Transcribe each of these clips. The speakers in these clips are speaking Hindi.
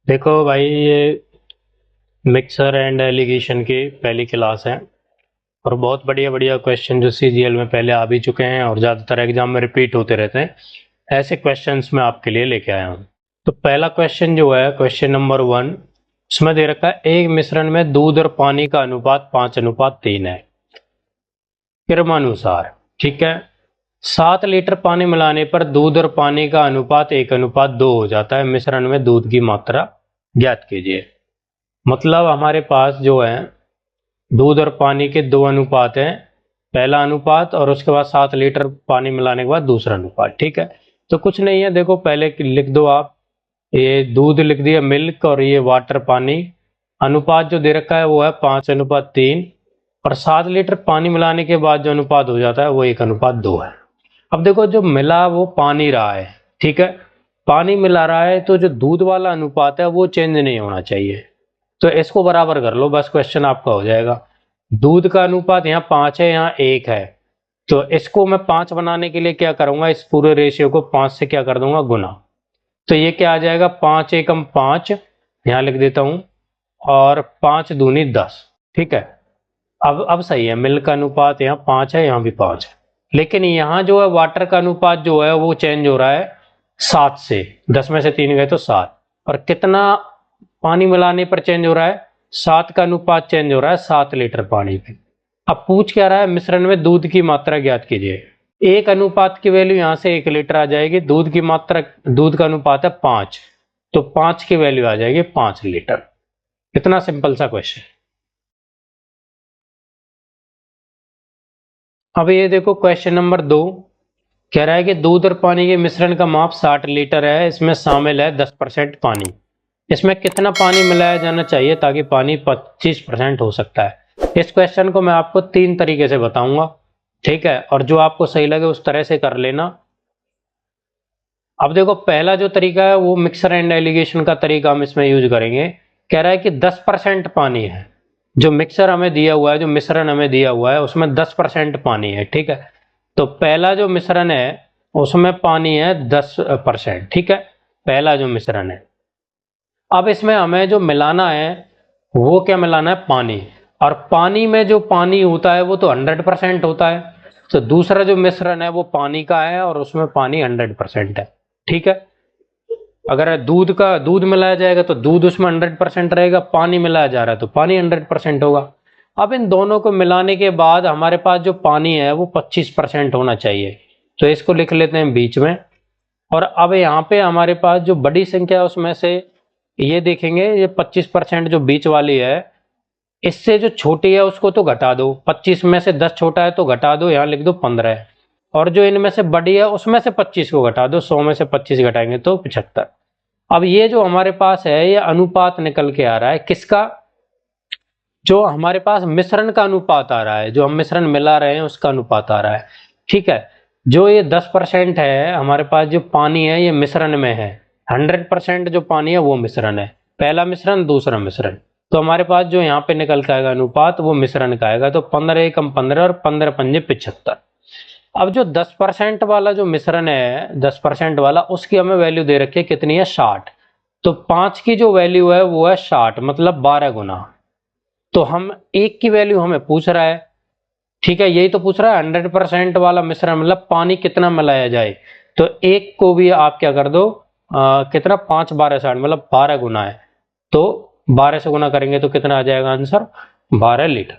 देखो भाई, ये मिक्सर एंड एलिगेशन की पहली क्लास है। और बहुत बढ़िया बढ़िया क्वेश्चन जो सीजीएल में पहले आ भी चुके हैं और ज़्यादातर एग्जाम में रिपीट होते रहते हैं, ऐसे क्वेश्चंस मैं आपके लिए लेके आया हूँ। तो पहला क्वेश्चन जो है, क्वेश्चन नंबर 1, इसमें दे रखा है एक मिश्रण में दूध और पानी का अनुपात 5:3 है क्रमानुसार। ठीक है। 7 लीटर पानी मिलाने पर दूध और पानी का अनुपात 1:2 हो जाता है। मिश्रण में दूध की मात्रा ज्ञात कीजिए। मतलब हमारे पास जो है दूध और पानी के दो अनुपात हैं। पहला अनुपात और उसके बाद 7 लीटर पानी मिलाने के बाद दूसरा अनुपात। ठीक है। तो कुछ नहीं है, देखो पहले लिख दो आप। ये दूध लिख दिया मिल्क और ये वाटर पानी। अनुपात जो दे रखा है वो है 5:3। और 7 लीटर पानी मिलाने के बाद जो अनुपात हो जाता है वो 1:2 है। अब देखो जो मिला वो पानी रहा है। ठीक है। पानी मिला रहा है तो जो दूध वाला अनुपात है वो चेंज नहीं होना चाहिए। तो इसको बराबर कर लो, बस क्वेश्चन आपका हो जाएगा। दूध का अनुपात यहाँ 5 है, यहाँ 1 है। तो इसको मैं 5 बनाने के लिए क्या करूंगा, इस पूरे रेशियो को 5 से क्या कर दूंगा, गुना। तो ये क्या आ जाएगा, 5 एकम 5, यहाँ लिख देता हूं। और 5 दूनी 10। ठीक है। अब सही है, मिल्क का अनुपात यहाँ 5 है, यहाँ भी 5 है। लेकिन यहाँ जो है वाटर का अनुपात जो है वो चेंज हो रहा है 7 से। 10 में से 3 गए तो 7। और कितना पानी मिलाने पर चेंज हो रहा है, 7 का अनुपात चेंज हो रहा है 7 लीटर पानी पे। अब पूछ क्या रहा है, मिश्रण में दूध की मात्रा ज्ञात कीजिए। एक अनुपात की वैल्यू यहां से 1 लीटर आ जाएगी। दूध की मात्रा, दूध का अनुपात है 5, तो 5 की वैल्यू आ जाएगी 5 लीटर। इतना सिंपल सा क्वेश्चन। अब ये देखो क्वेश्चन नंबर 2, कह रहा है कि दूध और पानी के मिश्रण का माप 60 लीटर है। इसमें शामिल है 10% पानी। इसमें कितना पानी मिलाया जाना चाहिए ताकि पानी 25% हो सकता है। इस क्वेश्चन को मैं आपको 3 तरीके से बताऊंगा। ठीक है। और जो आपको सही लगे उस तरह से कर लेना। अब देखो पहला जो तरीका है वो मिक्सर एंड एलिगेशन का तरीका हम इसमें यूज करेंगे। कह रहा है कि 10% पानी है। जो मिक्सर हमें दिया हुआ है, जो मिश्रण हमें दिया हुआ है उसमें 10% पानी है। ठीक है। तो पहला जो मिश्रण है उसमें पानी है 10%। ठीक है। पहला जो मिश्रण है, अब इसमें हमें जो मिलाना है वो क्या मिलाना है, पानी। और पानी में जो पानी होता है वो तो 100% होता है। तो दूसरा जो मिश्रण है वो पानी का है और उसमें पानी 100% है। ठीक है। अगर दूध मिलाया जाएगा तो दूध उसमें 100% रहेगा, पानी मिलाया जा रहा है तो पानी 100% होगा। अब इन दोनों को मिलाने के बाद हमारे पास जो पानी है वो 25% होना चाहिए। तो इसको लिख लेते हैं बीच में। और अब यहाँ पे हमारे पास जो बड़ी संख्या है उसमें से ये देखेंगे, ये 25% जो बीच वाली है, इससे जो छोटी है उसको तो घटा दो। 25 में से 10 छोटा है तो घटा दो, यहाँ लिख दो 15। और जो इनमें से बड़ी है उसमें से 25 को घटा दो। 100 में से 25 घटाएंगे तो 75। अब ये जो हमारे पास है ये अनुपात निकल के आ रहा है किसका, जो हमारे पास मिश्रण का अनुपात आ रहा है, जो हम मिश्रण मिला रहे हैं उसका अनुपात आ रहा है। ठीक है। जो ये 10% है हमारे पास, जो पानी है ये मिश्रण में है। 100% जो पानी है वो मिश्रण है। पहला मिश्रण दूसरा मिश्रण। तो हमारे पास जो यहाँ पे निकल के आएगा अनुपात वो मिश्रण का आएगा। तो 15 एकम 15 और 15 पंजे 75। अब जो 10% वाला जो मिश्रण है, 10% वाला, उसकी हमें वैल्यू दे रखी है कितनी है, 60। तो 5 की जो वैल्यू है वो है 60, मतलब 12 गुना। तो हम एक की वैल्यू हमें पूछ रहा है। ठीक है, यही तो पूछ रहा है 100% वाला मिश्रण, मतलब पानी कितना मिलाया जाए। तो एक को भी आप क्या कर दो, कितना, 5 12 60, मतलब 12 गुना है। तो 12 से गुना करेंगे तो कितना आ जाएगा आंसर, 12 लीटर।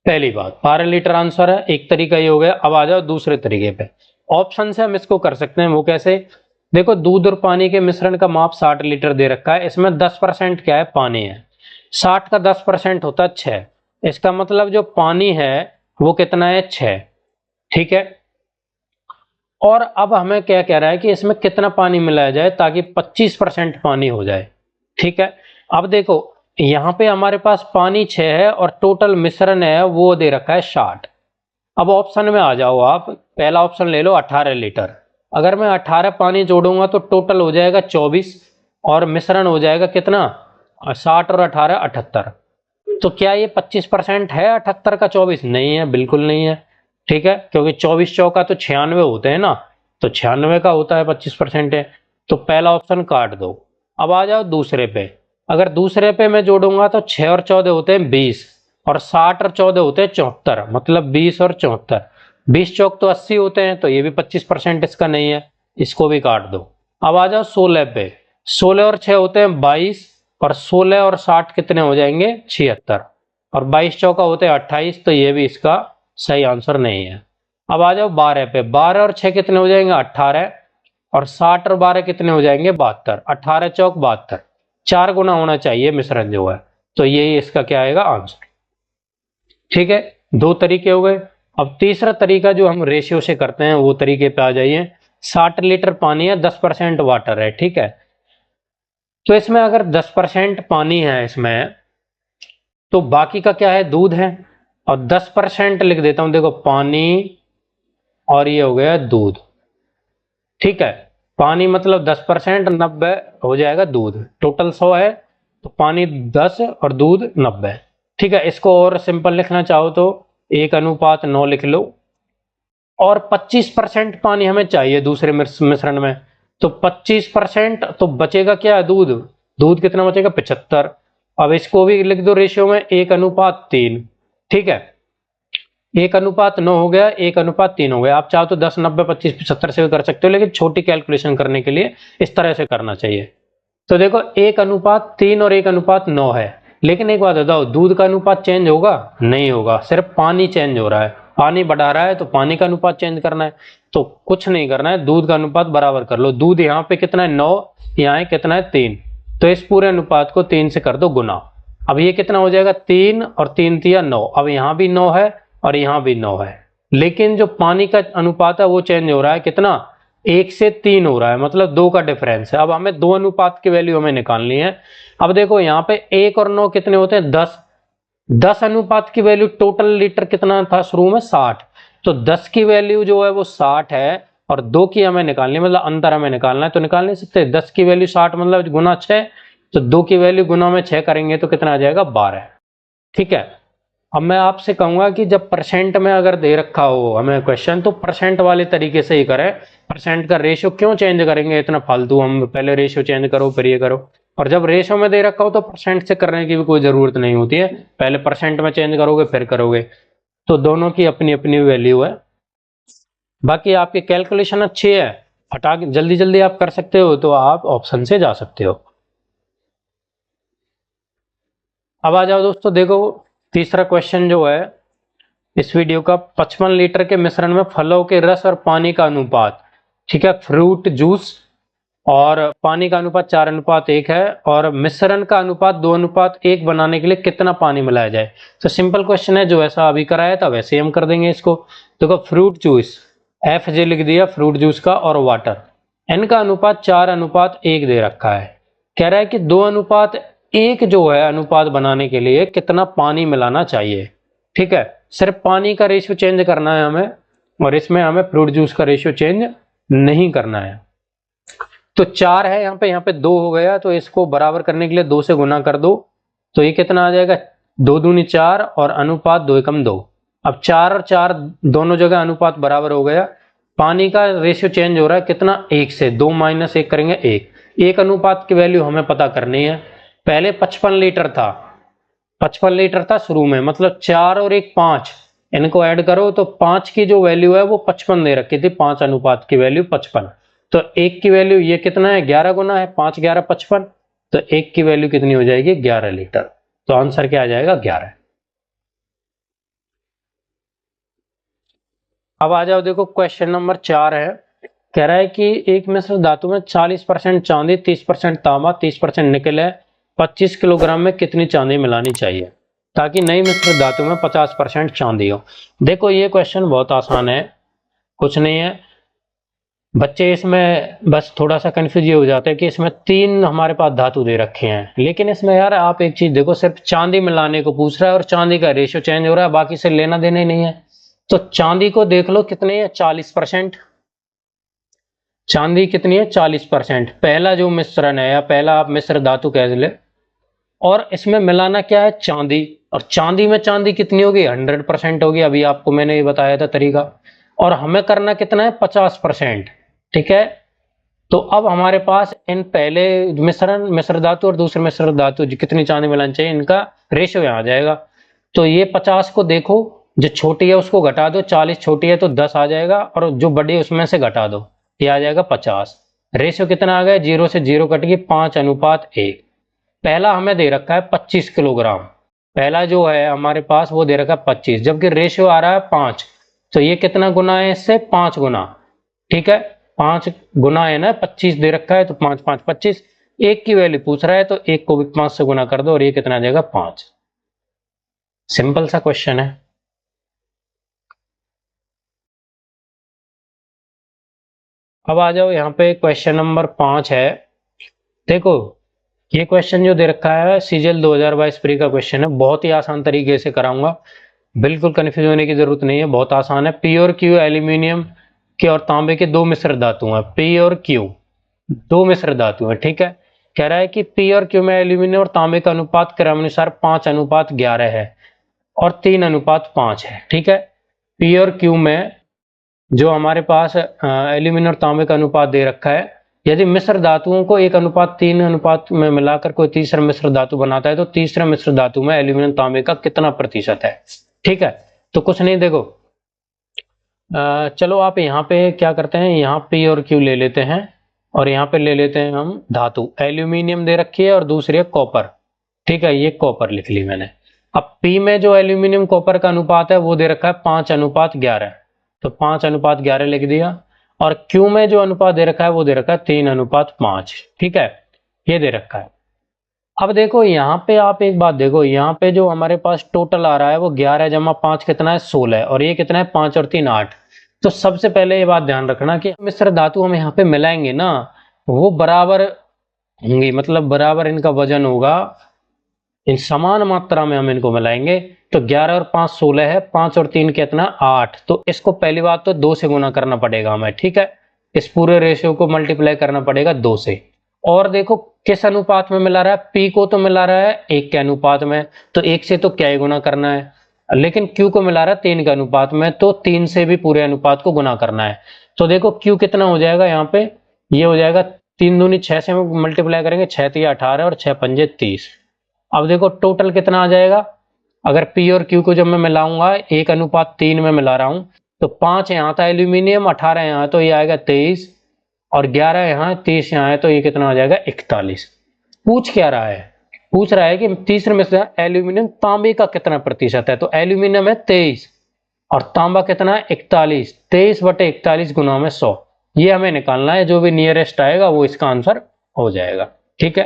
पहली बात, 12 लीटर आंसर है। एक तरीका ये हो गया। अब आ जाओ दूसरे तरीके पे। ऑप्शन से हम इसको कर सकते हैं। वो कैसे, देखो दूध और पानी के मिश्रण का माप 60 लीटर दे रखा है। इसमें 10% क्या है, पानी है। 60 का 10% होता है 6। इसका मतलब जो पानी है वो कितना है, 6। ठीक है। और अब हमें क्या कह रहा है कि इसमें कितना पानी मिलाया जाए ताकि 25% पानी हो जाए। ठीक है। अब देखो यहां पे हमारे पास पानी 6 है और टोटल मिश्रण है वो दे रखा है 60। अब ऑप्शन में आ जाओ आप। पहला ऑप्शन ले लो, 18 लीटर। अगर मैं 18 पानी जोड़ूंगा तो टोटल हो जाएगा 24। और मिश्रण हो जाएगा कितना, 60 और 18 78। तो क्या ये 25% है 78 का 24? नहीं है, बिल्कुल नहीं है। ठीक है, क्योंकि 24 चौका तो 96 होते हैं ना। तो 96 का होता है, 25% है। तो पहला ऑप्शन काट दो। अब आ जाओ दूसरे पे। अगर दूसरे पे मैं जोड़ूंगा तो 6 और 14 होते हैं 20, और 60 और 14 होते हैं 74, मतलब 20 और 74। 20 चौक तो 80 होते हैं, तो ये भी 25% इसका नहीं है, इसको भी काट दो। अब आ जाओ 16 पे। 16 और 6 होते हैं 22, और 16 और 60 कितने हो जाएंगे 76, और 22 चौका होते हैं 28, तो ये भी इसका सही आंसर नहीं है। अब आ जाओ 12 पे। 12 और 6 कितने हो जाएंगे 18, और 60 और 12 कितने हो जाएंगे 72। 18 चौक 72, 4 गुना होना चाहिए मिश्रण जो है, तो यही इसका क्या आएगा आंसर। ठीक है, दो तरीके हो गए। अब तीसरा तरीका जो हम रेशियो से करते हैं वो तरीके पे आ जाइए। 60 लीटर पानी है, 10% वाटर है, ठीक है। तो इसमें अगर 10% पानी है इसमें, तो बाकी का क्या है दूध है, और 10% लिख देता हूं, देखो पानी और ये हो गया दूध। ठीक है, पानी मतलब 10%, 90 हो जाएगा दूध। टोटल 100 है, तो पानी 10 और दूध 90। ठीक है, इसको और सिंपल लिखना चाहो तो 1:9 लिख लो। और 25% पानी हमें चाहिए दूसरे मिश्रण में, तो 25%, तो बचेगा क्या दूध। दूध कितना बचेगा 75। अब इसको भी लिख दो रेशियो में 1:3। ठीक है, 1:9 हो गया, 1:3 हो गया। आप चाहो तो 10, 90, 25, 75 से भी कर सकते हो, लेकिन छोटी कैलकुलेशन करने के लिए इस तरह से करना चाहिए। तो देखो 1:3 और 1:9 है, लेकिन एक बात बताओ, दूध का अनुपात चेंज होगा नहीं होगा, सिर्फ पानी चेंज हो रहा है। पानी बढ़ा रहा है तो पानी का अनुपात चेंज करना है, तो कुछ नहीं करना है, दूध का अनुपात बराबर कर लो। दूध यहाँ पे कितना है 9, यहाँ है कितना है 3, तो इस पूरे अनुपात को 3 से कर दो गुना। अब ये कितना हो जाएगा 3 और 3 तिया 9। अब यहाँ भी 9 है और यहाँ भी 9 है, लेकिन जो पानी का अनुपात है वो चेंज हो रहा है, कितना 1 से 3 हो रहा है, मतलब 2 का डिफरेंस है। अब हमें दो अनुपात की वैल्यू हमें निकालनी है। अब देखो यहाँ पे 1 और 9 कितने होते हैं 10। 10 अनुपात की वैल्यू टोटल लीटर कितना था शुरू में 60, तो 10 की वैल्यू जो है वो 60 है, और 2 की हमें निकालनी, मतलब अंतर हमें निकालना है, तो निकाल नहीं सकते। 10 की वैल्यू 60 मतलब गुना 6, तो 2 की वैल्यू गुना में 6 करेंगे तो कितना आ जाएगा 12। ठीक है, अब मैं आपसे कहूंगा कि जब परसेंट में अगर दे रखा हो हमें क्वेश्चन, तो परसेंट वाले तरीके से ही करें। परसेंट का रेशियो क्यों चेंज करेंगे इतना फालतू, हम पहले रेशियो चेंज करो फिर ये करो। और जब रेशियो में दे रखा हो तो परसेंट से करने की भी कोई जरूरत नहीं होती है, पहले परसेंट में चेंज करोगे फिर करोगे। तो दोनों की अपनी अपनी वैल्यू है। बाकी आपकी कैलकुलेशन अच्छी है, हटा के जल्दी जल्दी आप कर सकते हो, तो आप ऑप्शन से जा सकते हो। अब आ जाओ दोस्तों, देखो तीसरा क्वेश्चन जो है इस वीडियो का, 55 लीटर के मिश्रण में फलों के रस और पानी का अनुपात। ठीक है, फ्रूट जूस, और पानी का अनुपात 4:1 है, और मिश्रण का अनुपात 2:1 बनाने के लिए कितना पानी मिलाया जाए। तो सिंपल क्वेश्चन है, जो ऐसा अभी कराया था वैसे ही हम कर देंगे इसको। देखो फ्रूट जूस, एफ जे लिख दिया फ्रूट जूस का, और वाटर, इनका अनुपात 4:1 दे रखा है। कह रहा है कि 2:1 जो है अनुपात बनाने के लिए कितना पानी मिलाना चाहिए। ठीक है, सिर्फ पानी का रेशियो चेंज करना है हमें, और इसमें हमें फ्रूट जूस का रेशियो चेंज नहीं करना है। तो 4 है यहाँ पे 2 हो गया, तो इसको बराबर करने के लिए 2 से गुना कर दो, तो ये कितना आ जाएगा 2 दूनी 4, और अनुपात 2:2। अब 4 और 4 दोनों जगह अनुपात बराबर हो गया। पानी का रेशियो चेंज हो रहा है कितना 1 से, 2 - 1 करेंगे 1। एक अनुपात की वैल्यू हमें पता करनी है। पहले 55 लीटर था, 55 लीटर था शुरू में, मतलब 4 और 1 5, इनको ऐड करो तो 5 की जो वैल्यू है वो 55 दे रखी थी, 5 अनुपात की वैल्यू 55। तो 1 की वैल्यू ये कितना है 11 गुना है, 5 11 55, तो 1 की वैल्यू कितनी हो जाएगी 11 लीटर। तो आंसर क्या आ जाएगा 11। अब आ जाओ, देखो क्वेश्चन नंबर 4 है। कह रहा है कि एक मिश्र धातु में 40% चांदी, 30% तांबा, 30% निकल है, 25 किलोग्राम में कितनी चांदी मिलानी चाहिए ताकि नई मिश्र धातु में 50% चांदी हो। देखो ये क्वेश्चन बहुत आसान है, कुछ नहीं है। बच्चे इसमें बस थोड़ा सा कंफ्यूज हो जाते हैं कि इसमें 3 हमारे पास धातु दे रखे हैं, लेकिन इसमें यार आप एक चीज देखो, सिर्फ चांदी मिलाने को पूछ रहा है और चांदी का रेशियो चेंज हो रहा है, बाकी से लेना देना ही नहीं है। तो चांदी को देख लो कितनी है 40%। चांदी कितनी है 40%, पहला जो मिश्रण है या पहला आप मिश्र धातु कह ले, और इसमें मिलाना क्या है चांदी, और चांदी में चांदी कितनी होगी 100% होगी, अभी आपको मैंने ये बताया था तरीका। और हमें करना कितना है 50%। ठीक है, तो अब हमारे पास इन पहले मिश्र धातु और दूसरे मिश्र धातु कितनी चांदी मिलानी चाहिए, इनका रेशियो यहाँ आ जाएगा। तो ये 50 को देखो, जो छोटी है उसको घटा दो, 40 छोटी है तो 10 आ जाएगा, और जो बड़ी है उसमें से घटा दो, ये आ जाएगा 50। रेशियो कितना आ गया, 0 से 0 कट गई, 5:1। पहला हमें दे रखा है 25 किलोग्राम, पहला जो है हमारे पास वो दे रखा है 25, जबकि रेशियो आ रहा है 5, तो ये कितना गुना है इससे, 5 गुना। ठीक है, 5 गुना है ना, 25 दे रखा है तो 5 5 25, एक की वैल्यू पूछ रहा है तो एक को भी 5 से गुना कर दो और ये कितना आ जाएगा, 5। सिंपल सा क्वेश्चन है। अब आ जाओ यहाँ पे, क्वेश्चन नंबर 5 है। देखो ये क्वेश्चन जो दे रखा है सीजीएल 2022 प्री का क्वेश्चन है, बहुत ही आसान तरीके से कराऊंगा, बिल्कुल कंफ्यूज होने की जरूरत नहीं है, बहुत आसान है। पी और क्यू एल्यूमिनियम के और तांबे के दो मिश्र धातु हैं, पी और क्यू दो मिश्र धातु हैं। ठीक है, कह रहा है कि पी और क्यू में एल्यूमिनियम और तांबे का अनुपात क्रमानुसार 5:11 है और 3:5 है। ठीक है, पी और क्यू में जो हमारे पास एल्यूमिनियम और तांबे का अनुपात दे रखा है, यदि मिश्र धातुओं को 1:3 अनुपात में मिलाकर कोई तीसरा मिश्र धातु बनाता है तो तीसरे मिश्र धातु में एल्यूमिनियम तांबे का कितना प्रतिशत है। ठीक है, तो कुछ नहीं, देखो चलो आप यहाँ पे क्या करते हैं, यहाँ पी और क्यू ले लेते हैं और यहाँ पे ले लेते हैं हम धातु, एल्यूमिनियम दे रखी है और दूसरी है कॉपर। ठीक है, ये कॉपर लिख ली मैंने। अब पी में जो एल्यूमिनियम कॉपर का अनुपात है वो दे रखा है 5:11, तो 5:11 लिख दिया, और क्यू में जो अनुपात दे रखा है वो दे रखा है 3:5। ठीक है, ये दे रखा है। अब देखो यहाँ पे आप एक बात देखो, यहाँ पे जो हमारे पास टोटल आ रहा है वो 11 जमा 5 कितना है, 16, और ये कितना है, 5 और 3 8। तो सबसे पहले ये बात ध्यान रखना कि मिश्र धातु हम यहाँ पे मिलाएंगे ना, वो बराबर होंगी, मतलब बराबर इनका वजन होगा, इन समान मात्रा में हम इनको मिलाएंगे। तो 11 और 5 16 है, 5 और 3 कितना, 8। तो इसको पहली बात तो 2 से गुना करना पड़ेगा हमें। ठीक है, इस पूरे रेशियो को मल्टीप्लाई करना पड़ेगा 2 से। और देखो किस अनुपात में मिला रहा है, पी को तो मिला रहा है 1 के अनुपात में, तो 1 से तो क्या ही गुना करना है, लेकिन क्यू को मिला रहा है 3 के अनुपात में, तो 3 से भी पूरे अनुपात को गुना करना है। तो देखो क्यू कितना हो जाएगा यहाँ पे, ये हो जाएगा 3 दूनी 6 से मल्टीप्लाई करेंगे, 6 3 18 और 6 पंजे 30। अब देखो टोटल कितना आ जाएगा, अगर पी और क्यू को जब मैं मिलाऊंगा 1:3 में मिला रहा हूं, तो 5 यहाँ था एल्यूमिनियम, 18 यहाँ, तो ये आएगा 23, और 11 यहाँ, 30 यहाँ है, तो ये कितना आ जाएगा, 41। पूछ क्या रहा है, पूछ रहा है कि तीसरे में से एल्यूमिनियम तांबे का कितना प्रतिशत है, तो एल्यूमिनियम है 23 और तांबा कितना है 41, 23/41 गुना में 100, ये हमें निकालना है, जो भी नियरेस्ट आएगा वो इसका आंसर हो जाएगा। ठीक है,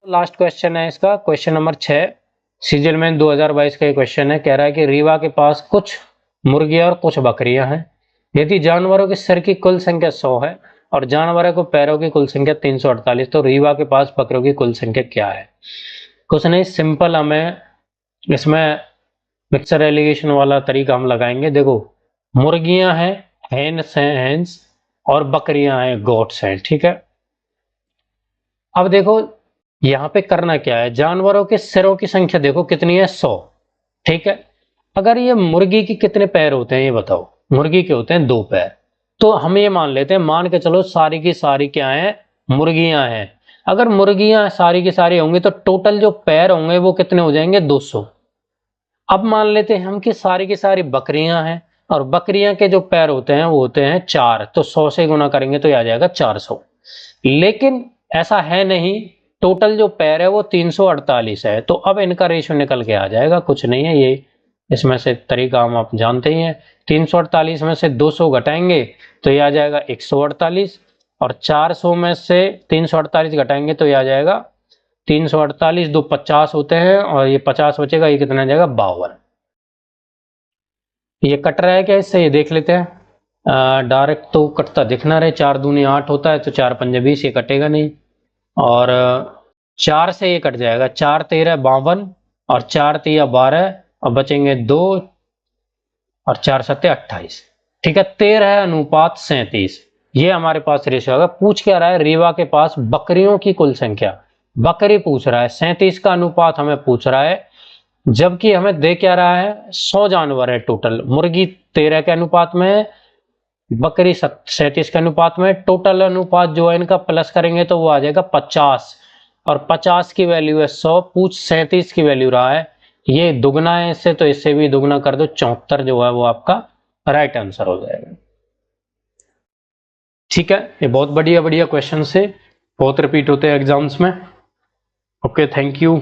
लास्ट क्वेश्चन है इसका, क्वेश्चन नंबर 6, सीजीएल में 2022 का क्वेश्चन है। कह रहा है कि रीवा के पास कुछ मुर्गियां और कुछ बकरियां हैं, यदि जानवरों के सिर की कुल संख्या 100 है और जानवरों को पैरों की कुल संख्या 348, तो रीवा के पास बकरियों की कुल संख्या क्या है। कुछ नहीं, सिंपल, हमें इसमें मिक्सर एलिगेशन वाला तरीका हम लगाएंगे। देखो मुर्गियां हैं, हेन्स हैं हेन्स, और बकरियां हैं गोट्स हैं। ठीक है, अब देखो यहाँ पे करना क्या है, जानवरों के सिरों की संख्या देखो कितनी है, 100। ठीक है, अगर ये मुर्गी की कितने पैर होते हैं ये बताओ, मुर्गी के होते हैं 2 पैर, तो हम ये मान लेते हैं, मान के चलो सारी की सारी क्या है, मुर्गियां हैं। अगर मुर्गियां सारी की सारी होंगी तो टोटल जो पैर होंगे वो कितने हो जाएंगे, 200। अब मान लेते हैं हम कि सारी की सारी बकरियां हैं, और बकरियां के जो पैर होते हैं वो होते हैं 4, तो 100 से गुना करेंगे तो आ जाएगा 400। लेकिन ऐसा है नहीं, टोटल जो पैर है वो 348 है, तो अब इनका रेशियो निकल के आ जाएगा, कुछ नहीं है ये, इसमें से तरीका हम आप जानते ही हैं। 348 में से 200 घटाएंगे तो ये आ जाएगा 148, और 400 में से 348 घटाएंगे तो ये आ जाएगा 348, 2 50 होते हैं, और ये 50 बचेगा, ये कितना आ जाएगा, 52। ये कट रहा है क्या इससे, ये देख लेते हैं। डायरेक्ट तो कटता दिख ना रहे, 4 दूनी 8 होता है, तो 4 पंजे 20, ये कटेगा नहीं, और 4 से ये कट जाएगा, 4 13 52, और 4 3 12, और बचेंगे 2, और 4 7 28। ठीक है, 13:37 ये हमारे पास रेशियो होगा। पूछ क्या रहा है, रीवा के पास बकरियों की कुल संख्या, बकरी पूछ रहा है, 37 का अनुपात हमें पूछ रहा है, जबकि हमें दे क्या रहा है, 100 जानवर है टोटल, मुर्गी 13 के अनुपात में, बकरी 37 के अनुपात में। टोटल अनुपात जो है इनका प्लस करेंगे तो वो आ जाएगा 50, और 50 की वैल्यू है 100, पूछ 37 की वैल्यू रहा है, ये दुगना है इससे, तो इससे भी दुगना कर दो, 74 जो है वो आपका राइट आंसर हो जाएगा। ठीक है, ये बहुत बढ़िया बढ़िया क्वेश्चन से बहुत रिपीट होते हैं एग्जाम्स में। Okay, thank you.